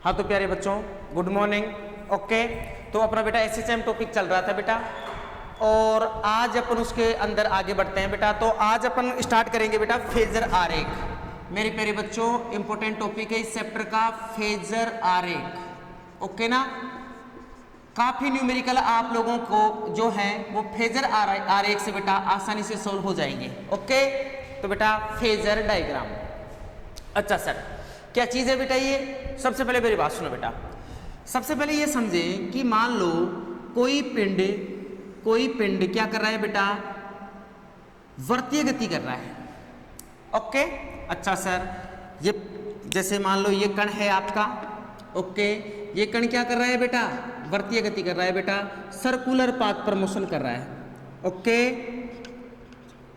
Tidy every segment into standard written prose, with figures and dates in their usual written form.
हाँ तो प्यारे बच्चों गुड मॉर्निंग। ओके, तो अपना बेटा एसएचएम टॉपिक चल रहा था बेटा, और आज अपन उसके अंदर आगे बढ़ते हैं बेटा। तो आज अपन स्टार्ट करेंगे बेटा फेजर आरेख। मेरे प्यारे बच्चों इंपॉर्टेंट टॉपिक है इस चैप्टर का फेजर आरेख। ओके ना, काफी न्यूमेरिकल आप लोगों को जो है वो फेजर आरेख से बेटा आसानी से सोल्व हो जाएंगे। ओके, तो बेटा फेजर डायग्राम। अच्छा सर क्या चीज है बेटा ये? सबसे पहले मेरी बात सुनो बेटा, सबसे पहले ये समझे कि मान लो कोई पिंड क्या कर रहा है बेटा, वर्तीय गति कर रहा है। ओके, अच्छा सर ये जैसे मान लो ये कण है आपका। ओके, ये कण क्या कर रहा है बेटा, वर्तीय गति कर रहा है बेटा, सर्कुलर पाथ पर मोशन कर रहा है। ओके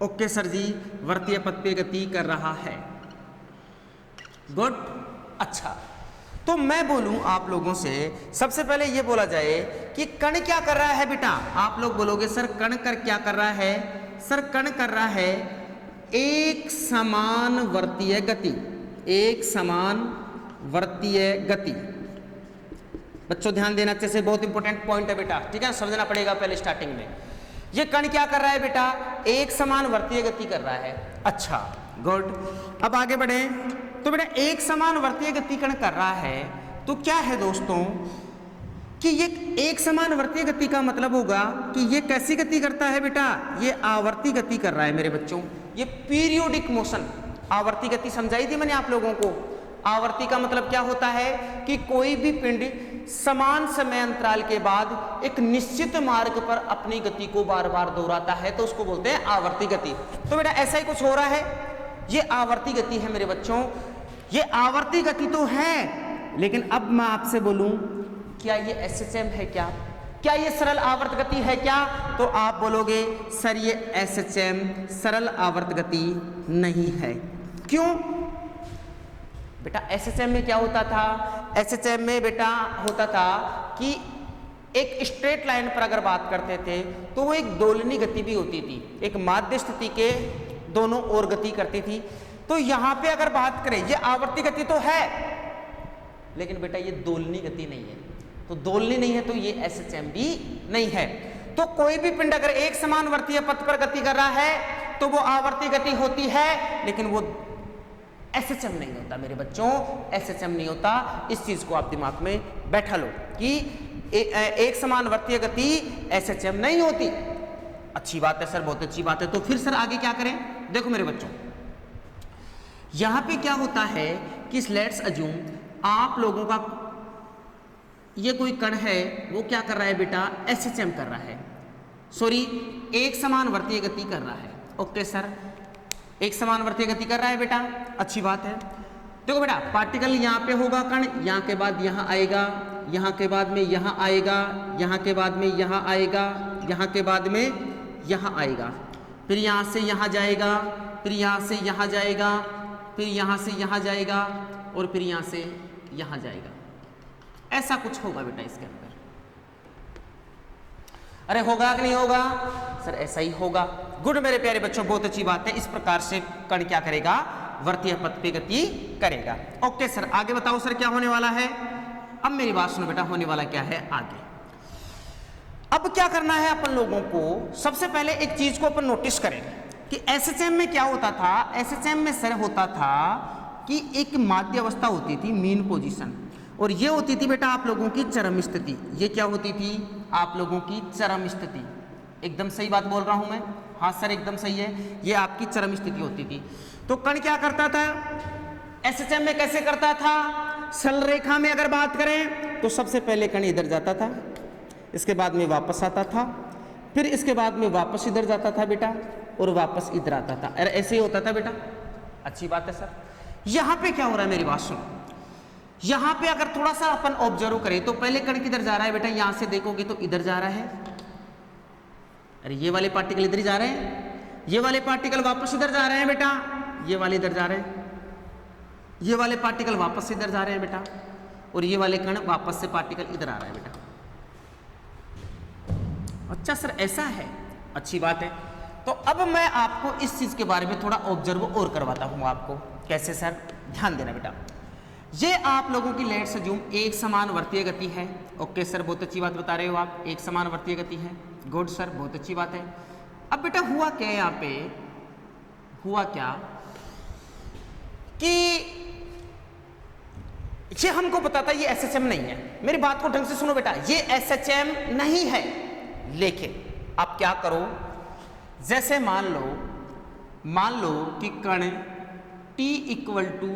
ओके सर जी, वर्तीय पथ पे गति कर रहा है। गुड। अच्छा तो मैं बोलूं आप लोगों से, सबसे पहले ये बोला जाए कि कण क्या कर रहा है बेटा। आप लोग बोलोगे सर कण क्या कर रहा है? सर कण कर रहा है एक समान वर्तीय गति, एक समान वर्तीय गति। बच्चों ध्यान देना अच्छे से, बहुत इंपॉर्टेंट पॉइंट है बेटा, ठीक है, समझना पड़ेगा पहले स्टार्टिंग में। ये कण क्या कर रहा है बेटा, एक समान वर्तीय गति कर रहा है। अच्छा गुड, अब आगे बढ़े। तो बेटा एक समान वर्तीय गति कण कर रहा है तो क्या है दोस्तों कि ये एक समान वर्तीय गति का मतलब होगा कि ये कैसी गति करता है बेटा, ये आवर्ती गति कर रहा है मेरे बच्चों, ये पीरियोडिक मोशन। आवर्ती गति समझाई थी मैंने आप लोगों को। आवर्ती का मतलब क्या होता है कि कोई भी पिंड समान समय अंतराल के बाद एक निश्चित मार्ग पर अपनी गति को बार बार दोहराता है, तो उसको बोलते हैं आवर्ती गति। तो बेटा ऐसा ही कुछ हो रहा है, ये आवर्ती गति है मेरे बच्चों, ये आवर्ती गति तो है, लेकिन अब मैं आपसे बोलूं क्या ये एसएचएम है क्या ये सरल आवर्त गति है क्या? तो आप बोलोगे सर ये एसएचएम सरल आवर्त गति नहीं है। क्यों बेटा? एसएचएम में क्या होता था? एसएचएम में बेटा होता था कि एक स्ट्रेट लाइन पर अगर बात करते थे तो वो एक दोलनी गति भी होती थी, एक माध्य स्थिति के दोनों ओर गति करती थी। तो यहां पे अगर बात करें ये आवर्ती गति तो है, लेकिन बेटा ये दोलनी गति नहीं है। तो दोलनी नहीं है तो ये एसएचएम भी नहीं है। तो कोई भी पिंड अगर एक समान वर्तीय पथ पर गति कर रहा है तो वो आवर्ती गति होती है, लेकिन वो एसएचएम नहीं होता मेरे बच्चों, एसएचएम नहीं होता। इस चीज को आप दिमाग में बैठा लो कि एक समान वर्तीय गति एसएचएम नहीं होती। अच्छी बात है सर, बहुत अच्छी बात है। तो फिर सर आगे क्या करें? देखो मेरे बच्चों यहां पे क्या होता है कि लेट्स अज्यूम आप लोगों का ये कोई कण है, वो क्या कर रहा है बेटा, एसएचएम कर रहा है, सॉरी एक समान वर्तीय गति कर रहा है। ओके सर, एक समान वर्तीय गति कर रहा है बेटा, अच्छी बात है। देखो बेटा पार्टिकल यहाँ पे होगा कण, यहाँ के बाद यहाँ आएगा, यहाँ के बाद में यहाँ आएगा, यहाँ के बाद में यहाँ आएगा, यहाँ के बाद में यहाँ आएगा, फिर यहाँ से यहाँ जाएगा, फिर यहाँ से यहाँ जाएगा, फिर यहाँ से यहाँ जाएगा, और फिर यहाँ से यहाँ जाएगा। ऐसा कुछ होगा बेटा इसके अंदर। अरे होगा कि नहीं होगा? सर ऐसा ही होगा। गुड मेरे प्यारे बच्चों, बहुत अच्छी बात है। इस प्रकार से कण क्या करेगा, वर्तीय पथ पे गति करेगा। ओके सर आगे बताओ सर क्या होने वाला है? अब मेरी बात सुनो बेटा, होने वाला क्या है आगे। अब क्या करना है अपन लोगों को, सबसे पहले एक चीज को अपन नोटिस करें कि एसएचएम में क्या होता था। एसएचएम में सर होता था कि एक माध्य अवस्था होती थी, मीन पोजीशन, और ये होती थी बेटा आप लोगों की चरम स्थिति। ये क्या होती थी आप लोगों की चरम स्थिति। एकदम सही बात बोल रहा हूं मैं? हाँ सर एकदम सही है, ये आपकी चरम स्थिति होती थी। तो कण क्या करता था एसएचएम में, कैसे करता था? सरल रेखा में अगर बात करें तो सबसे पहले कण इधर जाता था, इसके बाद में वापस आता था, फिर इसके बाद में वापस इधर जाता था बेटा, और वापस इधर आता था। अरे ऐसे ही होता था बेटा, अच्छी बात है सर। यहां पे क्या हो रहा है मेरी बात सुनो, यहां पे अगर थोड़ा सा अपन ऑब्जर्व करें तो पहले कण किधर जा रहा है बेटा, यहां से देखोगे तो इधर जा रहा है। अरे ये वाले पार्टिकल इधर ही जा रहे हैं, ये वाले पार्टिकल वापस इधर जा रहे हैं बेटा, ये वाले इधर जा रहे हैं, ये वाले पार्टिकल वापस इधर जा रहे हैं बेटा, और ये वाले कण वापस से पार्टिकल इधर आ रहा है बेटा। अच्छा सर ऐसा है, अच्छी बात है। तो अब मैं आपको इस चीज के बारे में थोड़ा ऑब्जर्व और करवाता हूं आपको। कैसे सर? ध्यान देना बेटा, ये आप लोगों की लेट्स अज्यूम एक समान वर्तीय गति है। ओके सर, बहुत अच्छी बात बता रहे हो आप, एक समान वर्तीय गति है। गुड सर, बहुत अच्छी बात है। अब बेटा हुआ क्या है यहाँ पे, हुआ क्या कि ये हमको पता था ये एसएचएम नहीं है। मेरी बात को ढंग से सुनो बेटा, ये एसएचएम नहीं है। लेकिन आप क्या करो, जैसे मान लो कि कण t इक्वल टू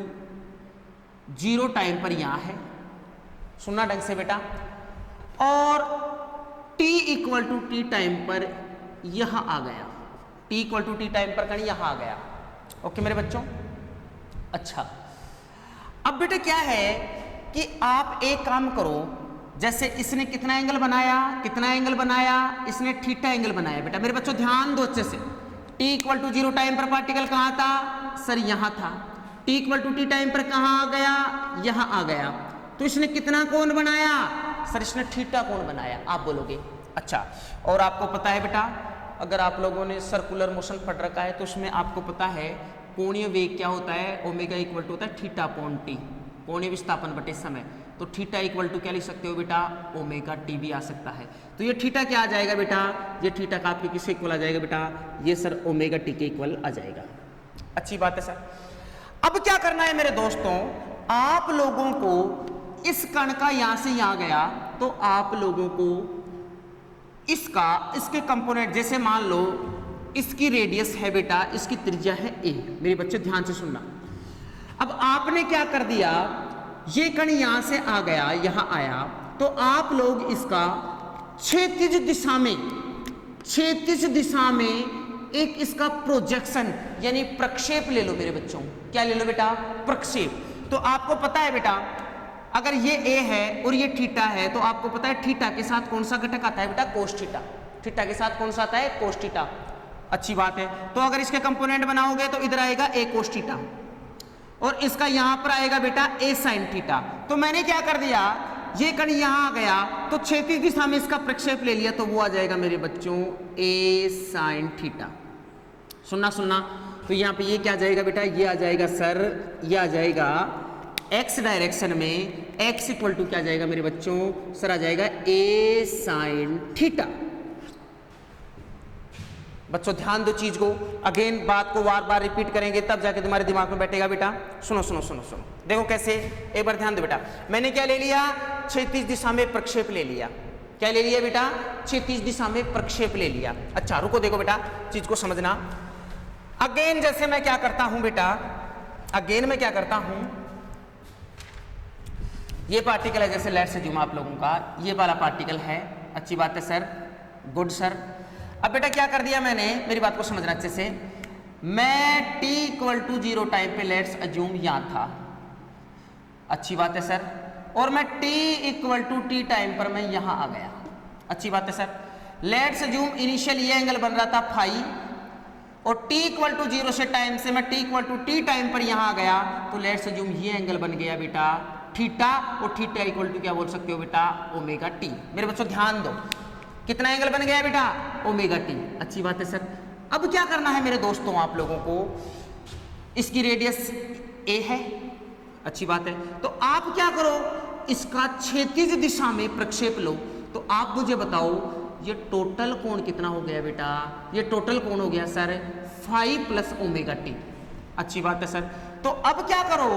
0 टाइम पर यहां है, सुनना ढंग से बेटा, और t equal to t time पर यहां आ गया, t equal to t time पर कण यहां आ गया। ओके मेरे बच्चों, अच्छा अब बेटा क्या है कि आप एक काम करो, जैसे इसने कितना एंगल बनाया, इसने थीटा एंगल बनाया। बेटा मेरे बच्चों ध्यान दो अच्छे से, t इक्वल टू 0 टाइम पर पार्टिकल कहाँ था सर, यहाँ था। t equal to t time पर कहाँ आ गया, यहाँ आ गया। तो इसने कितना कोण बनाया सर, इसने थीटा कोण बनाया। आप बोलोगे अच्छा, और आपको पता है बेटा, अगर आप लोगों ने सर्कुलर मोशन पढ़ रखा है तो उसमें आपको पता है कोणीय वेग क्या होता है, ओमेगा इक्वल टू होता है थीटा अपॉन टी, कोणीय विस्थापन बटे समय। तो थीटा इक्वल टू क्या लिख सकते हो बेटा, ओमेगा टी भी आ सकता है। तो ये थीटा क्या आ जाएगा बेटा, ये थीटा का आपके किसके इक्वल आ जाएगा बेटा, ये सर ओमेगा टी के इक्वल आ जाएगा। अच्छी बात है सर। अब क्या करना है मेरे दोस्तों, आप लोगों को इस कण का यहां से यहां गया, तो आप लोगों को इसके कंपोनेंट, जैसे मान लो इसकी रेडियस है बेटा, इसकी त्रिज्या है a। मेरे बच्चे ध्यान से सुनना। अब आपने क्या कर दिया, ये कण यहां से आ गया, यहां आया, तो आप लोग इसका क्षैतिज दिशा में एक इसका प्रोजेक्शन यानी प्रक्षेप ले लो मेरे बच्चों। क्या ले लो बेटा, प्रक्षेप। तो आपको पता है बेटा, अगर ये a है और ये थीटा है, तो आपको पता है थीटा के साथ कौन सा घटक आता है बेटा, कोस थीटा। थीटा के साथ कौन सा आता है, कोस थीटा। अच्छी बात है। तो अगर इसके कंपोनेंट बनाओगे तो इधर आएगा a कोस थीटा, और इसका यहां पर आएगा बेटा a साइन थीटा। तो मैंने क्या कर दिया, ये कण यहां आ गया, तो क्षैतिज दिशा में इसका प्रक्षेप ले लिया, तो वो आ जाएगा मेरे बच्चों a साइन थीटा। सुनना, तो यहाँ पे ये क्या आ जाएगा बेटा, ये आ जाएगा सर, ये आ जाएगा x डायरेक्शन में, x इक्वल टू क्या आ जाएगा मेरे बच्चों, सर आ जाएगा a साइन थीटा। बच्चों ध्यान दो चीज को, अगेन बात को बार बार रिपीट करेंगे तब जाके तुम्हारे दिमाग में बैठेगा बेटा। सुनो, देखो कैसे, एक बार ध्यान दो बेटा। मैंने क्या ले लिया, क्षैतिज दिशा में प्रक्षेप ले लिया। क्या ले लिया बेटा, क्षैतिज दिशा में प्रक्षेप ले लिया। अच्छा रुको, देखो बेटा चीज को समझना। अगेन जैसे मैं क्या करता हूं बेटा, मैं क्या करता हूं, ये पार्टिकल है, जैसे लेट्स अज्यूम आप लोगों का ये वाला पार्टिकल है। अच्छी बात है सर, गुड सर। अब बेटा क्या कर दिया मैंने, मेरी बात को समझना अच्छे से। मैं t इक्वल टू 0 टाइम पे लेट्स अज्यूम यहां था। अच्छी बात है सर। और मैं t equal to t time पर मैं यहां आ गया। अच्छी बात है सर। लेट्स अज्यूम इनिशियल ये एंगल बन रहा था फाई, और t इक्वल टू 0 से टाइम से मैं t equal to t time पर यहां आ गया, तो लेट्स अज्यूम ये एंगल बन गया बेटा थीटा, और थीटा इक्वल टू क्या बोल सकते हो बेटा, ओमेगा टी। मेरे बच्चों ध्यान दो, कितना एंगल बन गया बेटा, ओमेगा टी। अच्छी बात है सर। अब क्या करना है मेरे दोस्तों आप लोगों को, इसकी रेडियस a है। अच्छी बात है। तो आप क्या करो, इसका क्षैतिज दिशा में प्रक्षेप लो। तो आप मुझे बताओ ये टोटल कोण कितना हो गया बेटा, ये टोटल कोण हो गया सर 5 प्लस ओमेगा टी। अच्छी बात है सर। तो अब क्या करो,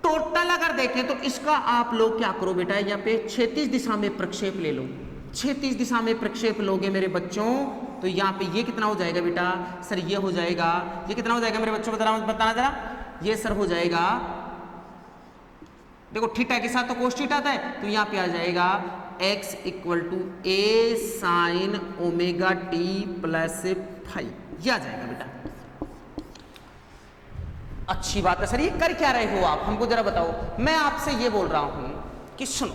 टोटल अगर देखें तो इसका आप लोग क्या करो बेटा, यहाँ पे क्षैतिज दिशा में प्रक्षेप ले लो। क्षैतिज दिशा में प्रक्षेप लोगे मेरे बच्चों, तो यहाँ पे ये कितना हो जाएगा बेटा, सर ये हो जाएगा, ये कितना हो जाएगा मेरे बच्चों बताना जरा, ये सर हो जाएगा, देखो थीटा के साथ तो कोस थीटा था, तो यहाँ पे आ जाएगा x equal to a sine omega t plus 5, ये आ जाएगा बेटा। अच्छी बात है सर। ये कर क्या रहे हो आप, हमको जरा बताओ। मैं आपसे ये बोल रहा हूं कि सुनो,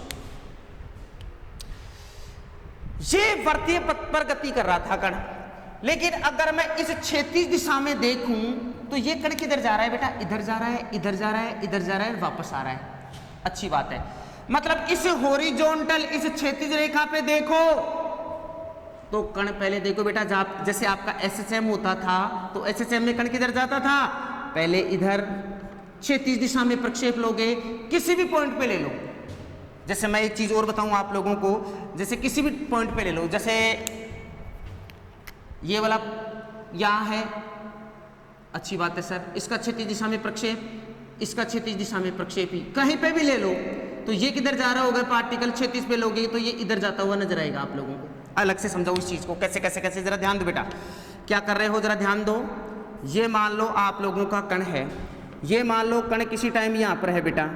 ये वर्तीय पथ पर गति कर रहा था कण, लेकिन अगर मैं इस क्षैतिज दिशा में देखूं तो ये कण किधर जा रहा है बेटा, इधर जा रहा है, इधर जा रहा है, इधर जा रहा है, वापस आ रहा है। अच्छी बात है। मतलब इस हॉरिजॉन्टल, इस क्षैतिज रेखा पे देखो तो कण पहले देखो बेटा, जैसे आपका एसएचएम होता था तो एसएचएम में कण किधर जाता था, पहले इधर क्षैतिज दिशा में प्रक्षेप लोगे, किसी भी पॉइंट पे ले लो। जैसे मैं एक चीज और बताऊं आप लोगों को, जैसे किसी भी पॉइंट पे ले लो, जैसे ये वाला यहां है, अच्छी बात है सर, इसका क्षैतिज दिशा में प्रक्षेप, इसका क्षैतिज दिशा में प्रक्षेप ही कहीं पे भी ले लो, तो ये किधर जा रहा होगा पार्टिकल, क्षैतिज पे लोगे तो ये इधर जाता हुआ नजर आएगा। आप लोगों को अलग से समझाओ इस चीज को, कैसे कैसे कैसे, जरा ध्यान दो बेटा, क्या कर रहे हो जरा ध्यान दो। ये मान लो आप लोगों का कण है, ये मान लो कण किसी टाइम यहाँ पर है बेटा,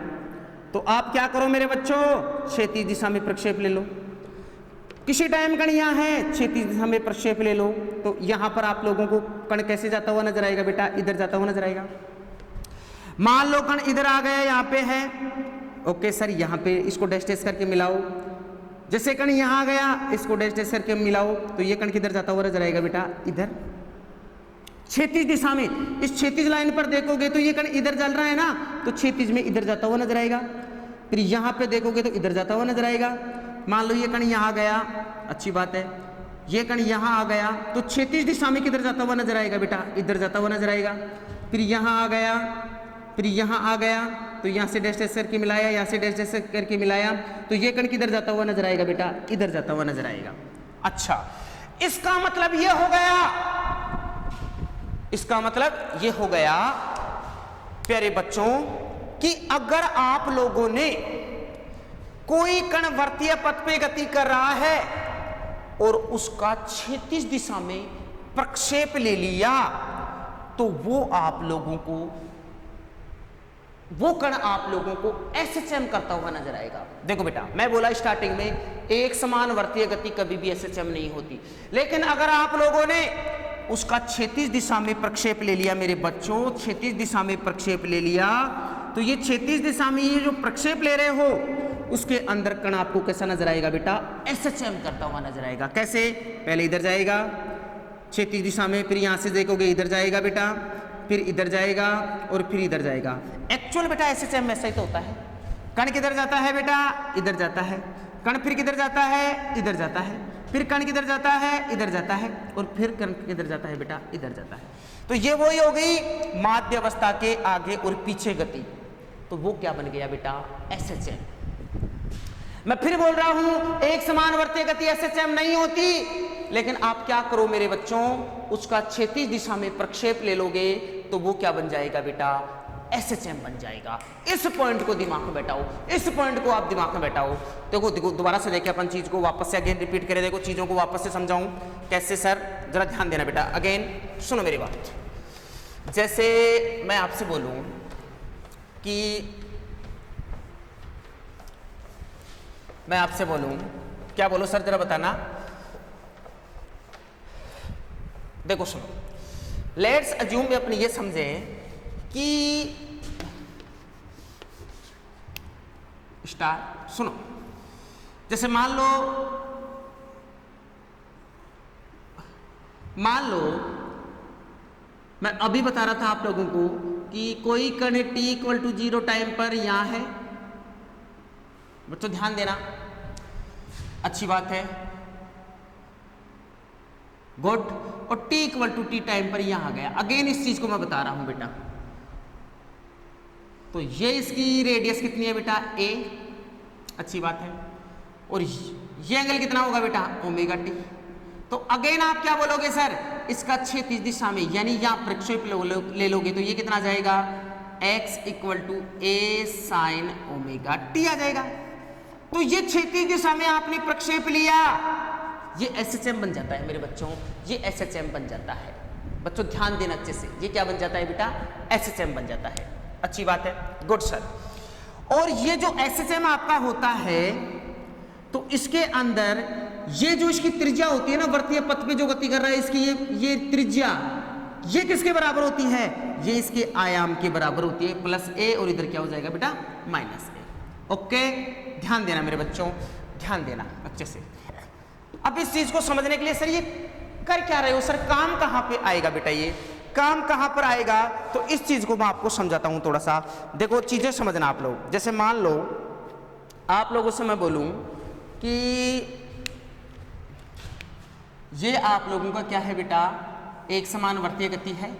तो आप क्या करो मेरे बच्चों, क्षैतिज दिशा में प्रक्षेप ले लो। किसी टाइम कण यहाँ है, क्षैतिज दिशा में प्रक्षेप ले लो, तो यहाँ पर आप लोगों को कण कैसे जाता हुआ नजर आएगा बेटा, इधर जाता हुआ नजर आएगा। मान लो कण इधर आ गया, यहाँ पे है, ओके सर, यहाँ पे इसको डैश डैश करके मिलाओ। जैसे कण यहाँ आ गया, इसको डैश डैश करके मिलाओ, तो ये कण किधर जाता हुआ नजर आएगा बेटा, इधर क्षैतिज दिशा में। इस क्षैतिज लाइन पर देखोगे तो ये कण इधर चल रहा है ना, तो क्षैतिज में इधर जाता हुआ नजर आएगा। फिर यहाँ पे देखोगे तो इधर जाता हुआ नजर आएगा। मान लो ये कण यहाँ आ गया, अच्छी बात है, ये कण यहाँ आ गया, तो क्षैतिज दिशा में किधर जाता हुआ नजर आएगा बेटा, इधर जाता हुआ नजर आएगा। फिर यहाँ आ गया, फिर यहाँ आ गया, तो यहाँ से डैश डैश करके मिलाया, यहाँ से डैश डैश करके मिलाया, तो ये कण किधर जाता हुआ नजर आएगा बेटा, इधर जाता हुआ नजर आएगा। अच्छा, इसका मतलब ये हो गया, इसका मतलब ये हो गया प्यारे बच्चों कि अगर आप लोगों ने कोई कण वर्तीय पथ पे गति कर रहा है और उसका क्षैतिज दिशा में प्रक्षेप ले लिया, तो वो कण आप लोगों को एसएचएम करता हुआ नजर आएगा। देखो बेटा, मैं बोला स्टार्टिंग में एक समान वर्तीय गति कभी भी एसएचएम नहीं होती, लेकिन अगर आप लोगों ने उसका क्षैतिज दिशा में प्रक्षेप ले लिया मेरे बच्चों, क्षैतिज दिशा में प्रक्षेप ले लिया, तो ये क्षैतिज दिशा में ये जो प्रक्षेप ले रहे हो उसके अंदर कण आपको कैसा नजर आएगा बेटा, एसएचएम करता हुआ नजर आएगा। कैसे, पहले इधर जाएगा क्षैतिज दिशा में, फिर यहां से देखोगे इधर जाएगा बेटा, फिर इधर जाएगा और फिर इधर जाएगा। एक्चुअल बेटा एसएचएम ऐसा ही तो होता है, कण किधर जाता है बेटा, इधर जाता है, कण फिर किधर जाता है, इधर जाता है, फिर कण किधर जाता है, इधर जाता है, और फिर कण किधर जाता है बेटा, इधर जाता है। तो ये वही हो गई माध्य अवस्था के आगे और पीछे गति, तो वो क्या बन गया बेटा, एसएचएम। मैं फिर बोल रहा हूं, एक समान वर्तीय गति एसएचएम नहीं होती, लेकिन आप क्या करो मेरे बच्चों, उसका क्षैतिज दिशा में प्रक्षेप ले लोगे तो वो क्या बन जाएगा बेटा, एसएचएम बन जाएगा। इस पॉइंट को दिमाग में बैठाओ, इस पॉइंट को आप दिमाग में बैठाओ। देखो देखो दोबारा से देखिए, अपन चीज को वापस से अगेन रिपीट करें, देखो चीजों को वापस से समझाऊं कैसे सर, जरा ध्यान देना बेटा, अगेन सुनो मेरी बात। जैसे मैं आपसे बोलूं कि मैं आपसे बोलूं, क्या बोलो सर जरा बताना। देखो सुनो, लेट्स अज्यूम में अपनी ये समझें कि स्टार, सुनो, जैसे मान लो मैं अभी बता रहा था आप लोगों को कि कोई कण t=0 टाइम पर यहां है, बच्चों ध्यान देना, अच्छी बात है, गुड, और t=t टाइम पर यहां आ गया। अगेन इस चीज को मैं बता रहा हूं बेटा, तो ये इसकी रेडियस कितनी है बेटा, a, अच्छी बात है, और ये एंगल कितना होगा बेटा, ओमेगा टी। तो अगेन आप क्या बोलोगे सर, इसका क्षैतिज दिशा में यानी यहां प्रक्षेप ले लोगे तो ये कितना आ जाएगा, x = a sin omega T आ जाएगा। तो ये क्षैतिज दिशा में आपने प्रक्षेप लिया, ये एसएचएम बन जाता है मेरे बच्चों, ये एसएचएम बन जाता है। बच्चों ध्यान देना अच्छे से, ये क्या बन जाता है बेटा, एसएचएम बन जाता है। अच्छी बात है, गुड सर। और ये जो एसएचएम आपका होता है, तो इसके अंदर ये जो इसकी त्रिज्या होती है ना, वर्तीय पथ पे जो गति कर रहा है, इसकी ये त्रिज्या, ये किसके बराबर होती है, ये इसके आयाम के बराबर होती है, +a, और इधर क्या हो जाएगा बेटा, -a। ओके, ध्यान देना मेरे बच्चों, ध्यान देना अच्छे से। अब इस चीज को समझने के लिए सर ये कर क्या रहे हो सर, काम कहां पे आएगा बेटा, ये काम कहां पर आएगा, तो इस चीज को मैं आपको समझाता हूं थोड़ा सा। देखो चीजें समझना आप लोग। जैसे मान लो आप लोगों से मैं बोलूं कि ये आप लोगों का क्या है बेटा, एक समान वर्तीय गति है,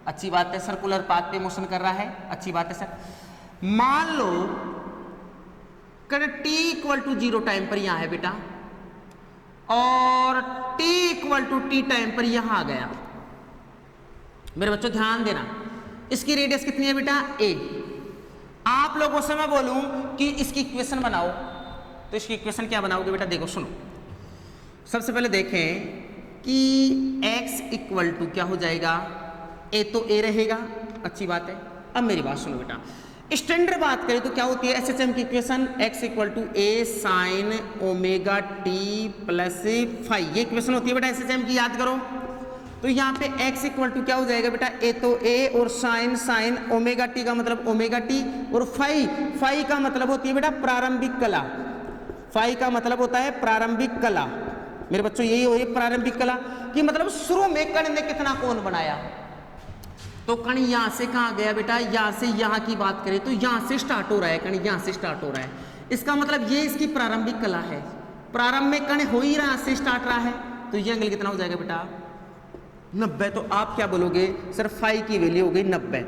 अच्छी बात है, सर्कुलर पाथ पे मोशन कर रहा है, अच्छी बात है सर। मान लो कर t इक्वल टू 0 टाइम पर यहां है बेटा और t equal to t time पर यहां आ गया। मेरे बच्चों ध्यान देना, इसकी रेडियस कितनी है बेटा a। आप लोगों से मैं बोलूं कि इसकी इक्वेशन बनाओ, तो इसकी इक्वेशन क्या बनाओगे बेटा, देखो सुनो। सबसे पहले देखें कि x इक्वल टू क्या हो जाएगा, a तो a रहेगा, अच्छी बात है। अब मेरी बात सुनो बेटा, स्टैंडर्ड बात करें तो क्या होती है एसएचएम की equation, x equal to a sine omega t plus five, ये इक्वेशन होती है बेटा एसएचएम की, याद करो। तो यहाँ पे x इक्वल टू क्या हो जाएगा बेटा, a तो a और साइन ओमेगा टी का मतलब ओमेगा टी और फाई का मतलब होती है बेटा प्रारंभिक कला, फाई का मतलब होता है प्रारंभिक कला। मेरे बच्चों यही हो रही है प्रारंभिक कला कि मतलब शुरू में कण ने कितना कोण बनाया। तो कण यहां से कहां गया बेटा, यहां से यहां की बात करें तो यहां से स्टार्ट हो रहा है, कण यहां से स्टार्ट हो रहा है। इसका मतलब ये इसकी प्रारंभिक कला है, प्रारंभ में कण हो ही रहा से स्टार्ट रहा है। तो ये एंगल कितना हो जाएगा बेटा 90। तो आप क्या बोलोगे सर फाई की वैल्यू हो गई 90।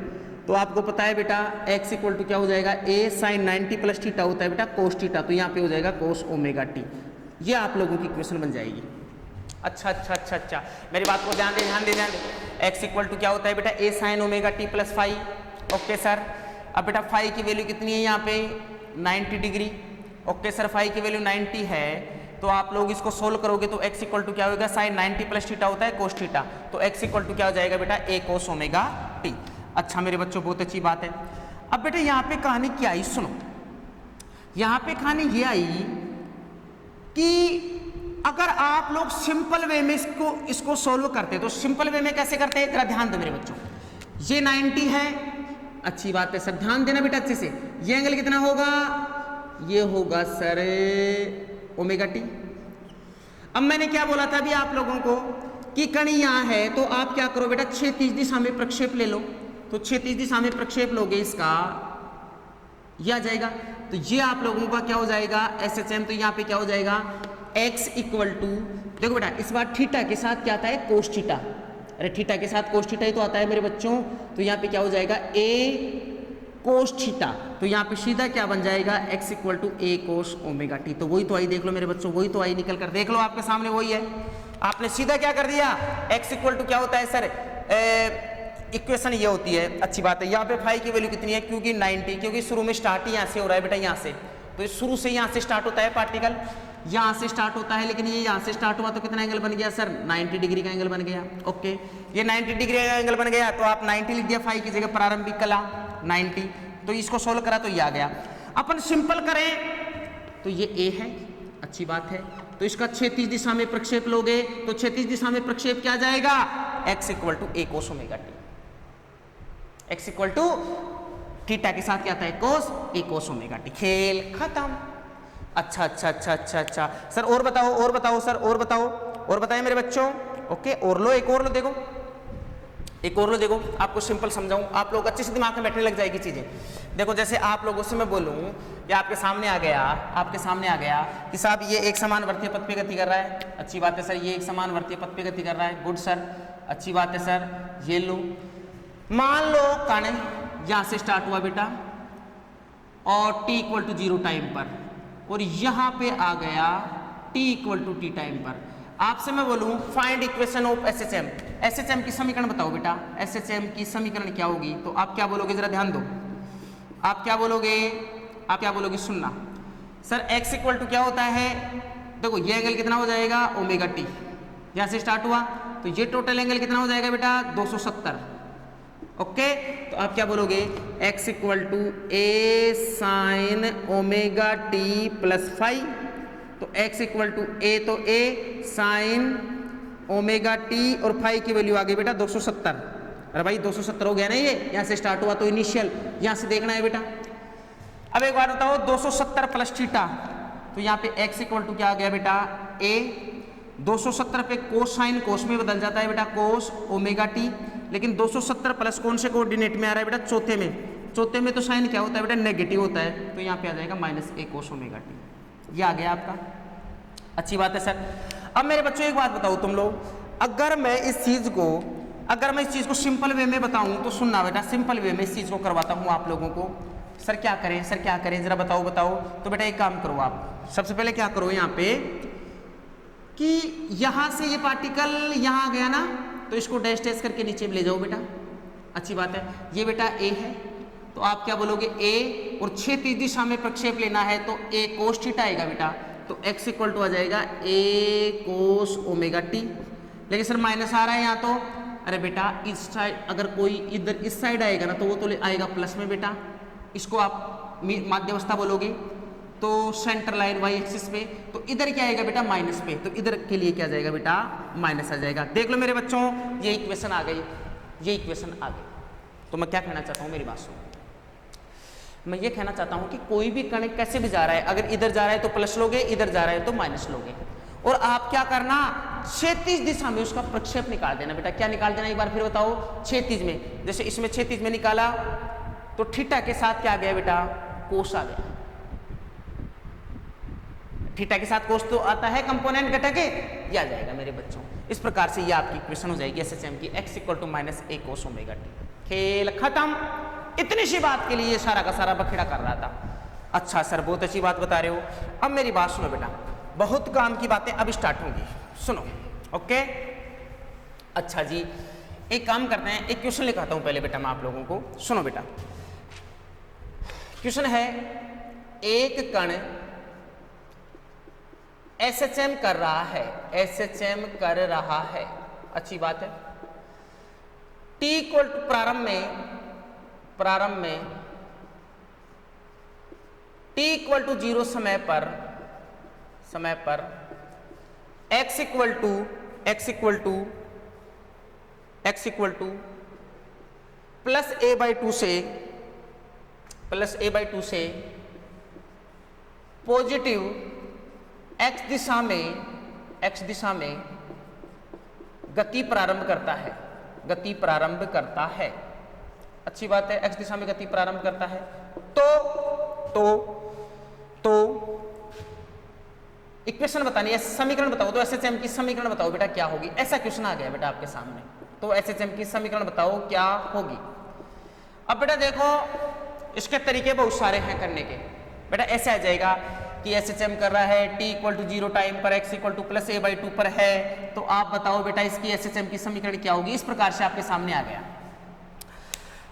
तो आपको पता है बेटा x इक्वल टू क्या हो जाएगा, a साइन 90 प्लस थीटा होता है बेटा कोस थीटा, तो यहाँ पे हो जाएगा कोस ओमेगा टी। ये आप लोगों की इक्वेशन बन जाएगी। अच्छा, मेरी बात को ध्यान दे। x इक्वल टू क्या होता है बेटा a sine omega t plus phi, okay sir. अब बेटा फाई की वैल्यू कितनी है यहाँ पे 90 डिग्री, ओके सर। फाई की वैल्यू 90 है, तो आप लोग इसको सोल्व करोगे तो x इक्वल टू क्या होगा, साइन 90 प्लस थीटा होता है कोस थीटा, तो x इक्वल टू क्या हो जाएगा बेटा a कोस ओमेगा टी। अच्छा मेरे बच्चों बहुत अच्छी बात है। अब बेटा यहाँ पे कहानी क्या आई सुनो, यहाँ पे कहानी ये आई कि अगर आप लोग सिंपल वे में इसको सोल्व करते तो सिंपल वे में कैसे करते हैं, जरा ध्यान दो मेरे बच्चों। ये 90 है, अच्छी बात है सर, ध्यान देना बेटा अच्छे से। ये एंगल कितना होगा, ये होगा सर ओमेगा टी। अब मैंने क्या बोला था अभी आप लोगों को कि कण यहाँ है, तो आप क्या करो बेटा क्षैतिज दिशा में प्रक्षेप ले लो। तो क्षैतिज दिशा में प्रक्षेप लोगे इसका ये आ जाएगा, तो ये आप लोगों का क्या हो जाएगा एसएचएम। तो यहाँ पे क्या हो जाएगा x इक्वल टू, देखो बेटा इस बार थीटा के साथ क्या आता है कोस थीटा, अरे थीटा के साथ कोस थीटा ही तो आता है मेरे बच्चों। तो यहाँ पे क्या हो जाएगा a कोस थीटा, तो यहाँ पे सीधा क्या बन जाएगा x equal to a cos omega t. तो वही तो आई, देख लो मेरे बच्चों, वही तो आई निकल कर, देख लो आपके सामने वही है। आपने सीधा क्या कर दिया, x इक्वल टू क्या होता है सर इक्वेशन ये होती है, अच्छी बात है। यहाँ पे फाई की वैल्यू कितनी है, क्योंकि 90, क्योंकि शुरू में स्टार्ट ही यहाँ से हो रहा है बेटा, यहाँ से, तो शुरू से यहाँ से स्टार्ट होता है पार्टिकल, यहाँ से स्टार्ट होता है, लेकिन ये यहाँ से स्टार्ट हुआ तो कितना एंगल बन गया सर 90 डिग्री का एंगल बन गया, ओके। ये 90 डिग्री का एंगल बन गया, तो आप 90 लिख दिया फाई की जगह, प्रारंभिक कला 90। तो इसको सोल्व करा तो ये आ गया। अपन सिंपल करें तो ये ए है, अच्छी बात है। तो इसका क्षैतिज दिशा में प्रक्षेप लोगे तो क्षैतिज दिशा में प्रक्षेप क्या जाएगा, x equal to a cos omega t, x equal to theta के साथ क्या आता है cos a cos omega t, खेल खत्म। अच्छा सर और बताओ सर, और बताएं मेरे बच्चों, ओके। और लो एक और लो, देखो एक और लो, देखो आपको सिंपल समझाऊं, आप लोग अच्छे से दिमाग में बैठने लग जाएगी चीजें। देखो जैसे आप लोगों से मैं बोलूं कि आपके सामने आ गया कि साहब ये एक समान वर्तीय पथ पे गति कर रहा है, अच्छी बात है सर। ये एक समान वर्तीय पथ पे गति कर रहा है, गुड सर, अच्छी बात है सर। ये लो, मान लो कण यहां से स्टार्ट हुआ बेटा और t इक्वल टू 0 टाइम पर, और यहां पे आ गया t equal to t time पर। आपसे मैं बोलूं find equation of SHM, SHM की समीकरण बताओ बेटा, एसएचएम की समीकरण क्या होगी। तो आप क्या बोलोगे, जरा ध्यान दो, आप क्या बोलोगे सुनना सर। x इक्वल टू क्या होता है, देखो ये एंगल कितना हो जाएगा ओमेगा टी, यहां से स्टार्ट हुआ तो ये टोटल एंगल कितना हो जाएगा बेटा 270, ओके। तो आप क्या बोलोगे x equal to a sine omega t plus five, तो x इक्वल टू a तो a साइन ओमेगा टी और फाइव की वैल्यू आ गई बेटा 270। अरे भाई 270 हो गया ना, ये यहाँ से स्टार्ट हुआ तो इनिशियल यहाँ से देखना है बेटा। अब एक बार बताओ 270 प्लस थीटा, तो यहाँ पे x इक्वल टू क्या आ गया बेटा a, 270 पे कोस साइन कोस में बदल जाता है बेटा कोस ओमेगा टी, लेकिन 270 प्लस कौन से कोऑर्डिनेट में आ रहा है बेटा चौथे में तो साइन क्या होता है बेटा नेगेटिव होता है, तो यहाँ पे आ जाएगा -a कोस ओमेगा टी, ये आ गया आपका, अच्छी बात है सर। अब मेरे बच्चों एक बात बताओ तुम लोग, अगर मैं इस चीज को अगर मैं इस चीज़ को सिंपल वे में बताऊं तो सुनना बेटा, सिंपल वे में इस चीज़ को करवाता हूं आप लोगों को। सर क्या करें, सर क्या करें, जरा बताओ बताओ। तो बेटा एक काम करो, आप सबसे पहले क्या करो यहाँ पे कि यहाँ से ये पार्टिकल यहाँ आ गया ना, तो इसको डैश डैश करके नीचे ले जाओ बेटा, अच्छी बात है। ये बेटा ए है, तो आप क्या बोलोगे ए, और क्षैतिज दिशा में प्रक्षेप लेना है तो ए कोस थीटा आएगा बेटा, तो x इक्वल टू आ जाएगा ए कोस ओमेगा टी। लेकिन सर माइनस आ रहा है यहाँ, तो अरे बेटा इस साइड अगर कोई इधर इस साइड आएगा ना तो वो तो आएगा प्लस में बेटा, इसको आप माध्यवस्था बोलोगे, तो सेंटर लाइन वाई एक्सिस पे, तो इधर क्या आएगा बेटा माइनस पे, तो इधर के लिए क्या जाएगा बेटा माइनस आ जाएगा। देख लो मेरे बच्चों, ये इक्वेशन आ गई, ये इक्वेशन आ गई। तो मैं क्या कहना चाहता हूँ, मेरी बात सुनो, मैं ये कहना चाहता हूँ कि कोई भी कण कैसे भी जा रहा है, अगर इधर जा रहा है तो प्लस लोगे, इधर जा रहा है तो माइनस लोगे, और आप क्या करना क्षैतिज दिशा में उसका प्रक्षेप निकाल देना बेटा। क्या निकाल देना एक बार फिर बताओ, क्षैतिज में, जैसे इसमें क्षैतिज में निकाला तो थीटा के साथ क्या आ गया बेटा कोस आ गया, थीटा के साथ कोस तो आता है कंपोनेंट घटक है, ये आ जाएगा मेरे बच्चों। इस प्रकार से ये आपकी इक्वेशन हो जाएगी एसएचएम की, x equal to minus a cos omega t. खेल खत्म। इतनी सी बात के लिए सारा का सारा बखेड़ा कर रहा था। अच्छा सर बहुत अच्छी बात बता रहे हो। अब मेरी बात सुनो बेटा, बहुत काम की बातें अब स्टार्ट होंगी, सुनो ओके। अच्छा जी एक काम करते हैं, एक क्वेश्चन लिखाता हूं पहले बेटा मैं आप लोगों को, सुनो बेटा। क्वेश्चन है, एक कण एसएचएम कर रहा है, एसएचएम कर रहा है, अच्छी बात है। टी इक्वल टू प्रारंभ में t इक्वल टू 0 समय पर x equal two plus a by 2 से पॉजिटिव x दिशा में गति प्रारंभ करता है, अच्छी बात है। x दिशा में गति प्रारंभ करता है, तो इक्वेशन बतानी है, समीकरण बताओ, तो एसएचएम की समीकरण बताओ बेटा क्या होगी। ऐसा क्वेश्चन आ गया बेटा आपके सामने, तो एसएचएम की समीकरण बताओ क्या होगी। अब बेटा देखो इसके तरीके बहुत सारे हैं करने के बेटा। ऐसे आ जाएगा कि एसएचएम कर रहा है t इक्वल टू 0 टाइम पर x equal two plus a by 2 पर है, तो आप बताओ बेटा इसकी एसएचएम की समीकरण क्या होगी। इस प्रकार से आपके सामने आ गया।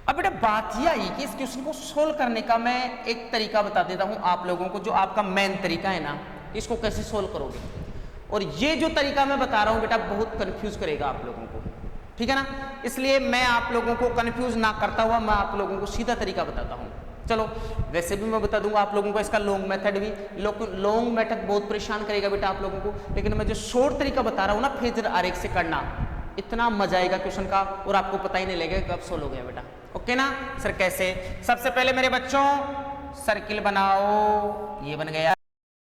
अब बेटा बात यह आई कि इस क्वेश्चन को सोल्व करने का मैं एक तरीका बता देता हूं आप लोगों को, जो आपका मेन तरीका है ना, इसको कैसे सोल्व करोगे। और ये जो तरीका मैं बता रहा हूं बेटा बहुत कंफ्यूज करेगा आप लोगों को, ठीक है ना, इसलिए मैं आप लोगों को कंफ्यूज ना करता हुआ मैं आप लोगों को सीधा तरीका बताता हूं। चलो वैसे भी मैं बता दूंगा आप लोगों को इसका लॉन्ग मेथड भी, लॉन्ग मेथड बहुत परेशान करेगा बेटा आप लोगों को, लेकिन मैं जो शॉर्ट तरीका बता रहा हूँ ना फेजर आरेख से करना, इतना मजा आएगा क्वेश्चन का और आपको पता ही नहीं लगेगा कब सोल्व हो गया बेटा। ओके ना सर, कैसे? सबसे पहले मेरे बच्चों सर्किल बनाओ, ये बन गया।